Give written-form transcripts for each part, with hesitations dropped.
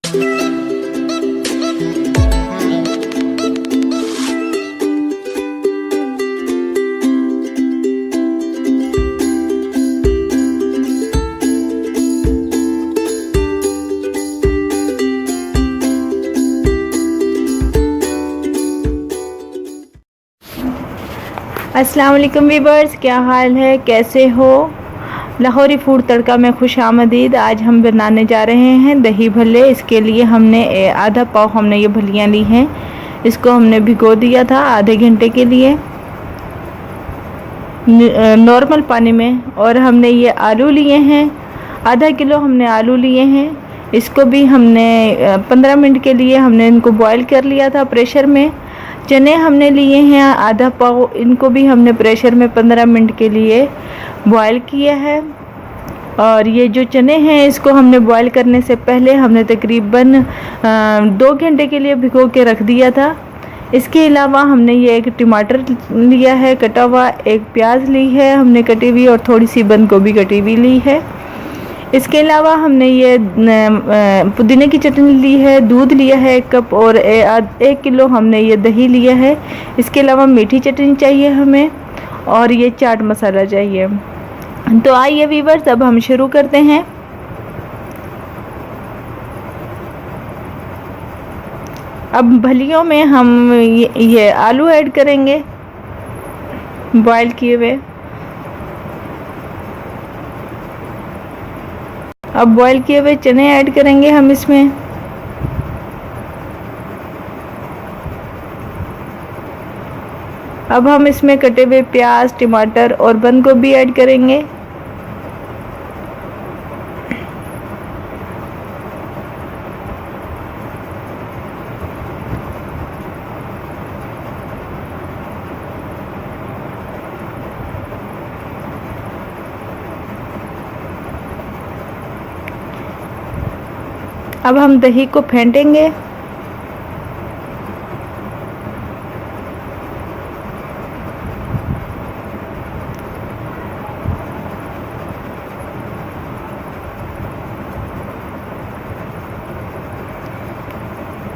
अस्सलाम वालेकुम वीवर्स, क्या हाल है, कैसे हो। लाहौरी फूड तड़का में खुश आमदीद। आज हम बनाने जा रहे हैं दही भल्ले। इसके लिए हमने आधा पाव हमने ये भलियाँ ली हैं। इसको हमने भिगो दिया था आधे घंटे के लिए नॉर्मल पानी में। और हमने ये आलू लिए हैं, आधा किलो हमने आलू लिए हैं। इसको भी हमने 15 मिनट के लिए हमने इनको बॉईल कर लिया था प्रेशर में। चने हमने लिए हैं आधा पाव, इनको भी हमने प्रेशर में 15 मिनट के लिए बॉईल किया है। और ये जो चने हैं इसको हमने बॉईल करने से पहले हमने तकरीबन 2 घंटे के लिए भिगो के रख दिया था। इसके अलावा हमने ये एक टमाटर लिया है कटा हुआ, एक प्याज ली है हमने कटी हुई, और थोड़ी सी बंद गोभी कटी हुई ली है। इसके अलावा हमने ये पुदीने की चटनी ली है, दूध लिया है 1 कप, और 1 किलो हमने ये दही लिया है। इसके अलावा मीठी चटनी चाहिए हमें, और ये चाट मसाला चाहिए। तो आइए वीवर्स, अब हम शुरू करते हैं। अब भलियों में हम ये आलू ऐड करेंगे बॉईल किए हुए। अब बॉईल किए हुए चने ऐड करेंगे हम इसमें। अब हम इसमें कटे हुए प्याज, टमाटर और बंद गोभी ऐड करेंगे। अब हम दही को फेंटेंगे।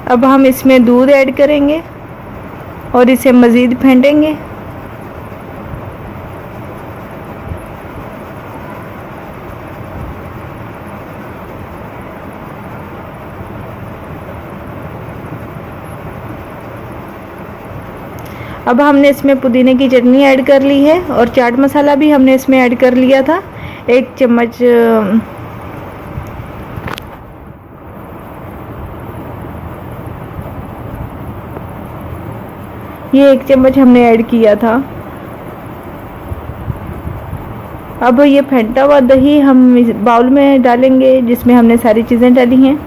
अब हम इसमें दूध ऐड करेंगे और इसे मज़ीद फेंटेंगे। अब हमने इसमें पुदीने की चटनी ऐड कर ली है, और चाट मसाला भी हमने इसमें ऐड कर लिया था 1 चम्मच। ये 1 चम्मच हमने ऐड किया था। अब ये फेंटा हुआ दही हम इस बाउल में डालेंगे जिसमें हमने सारी चीज़ें डाली हैं।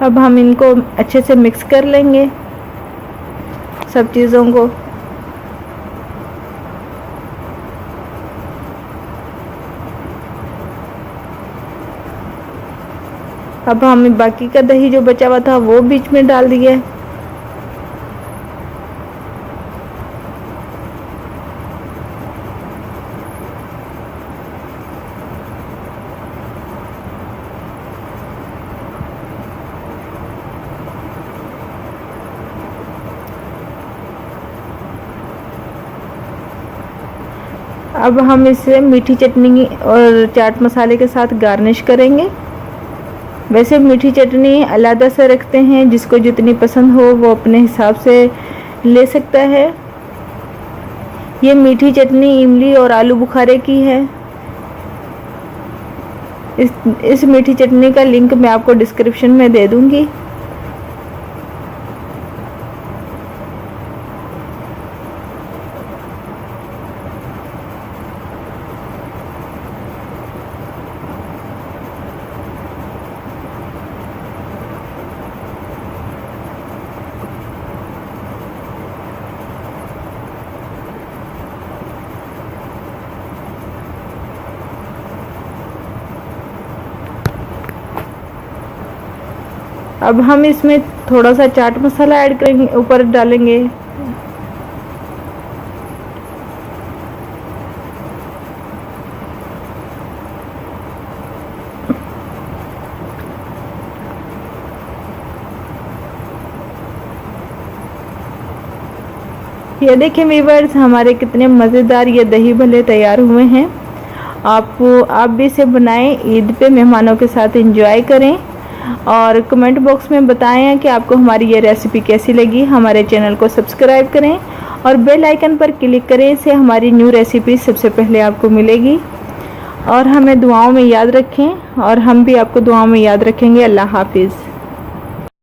अब हम इनको अच्छे से मिक्स कर लेंगे सब चीज़ों को। अब हम बाकी का दही जो बचा हुआ था वो बीच में डाल दिए। अब हम इसे मीठी चटनी और चाट मसाले के साथ गार्निश करेंगे। वैसे मीठी चटनी अलग से रखते हैं, जिसको जितनी पसंद हो वो अपने हिसाब से ले सकता है। ये मीठी चटनी इमली और आलू बुखारे की है। इस मीठी चटनी का लिंक मैं आपको डिस्क्रिप्शन में दे दूंगी। अब हम इसमें थोड़ा सा चाट मसाला ऐड करेंगे, ऊपर डालेंगे। ये देखें व्यूअर्स, हमारे कितने मज़ेदार ये दही भल्ले तैयार हुए हैं। आप भी इसे बनाएं, ईद पे मेहमानों के साथ एंजॉय करें और कमेंट बॉक्स में बताएं कि आपको हमारी ये रेसिपी कैसी लगी। हमारे चैनल को सब्सक्राइब करें और बेल आइकन पर क्लिक करें, इससे हमारी न्यू रेसिपी सबसे पहले आपको मिलेगी। और हमें दुआओं में याद रखें और हम भी आपको दुआओं में याद रखेंगे। अल्लाह हाफिज़।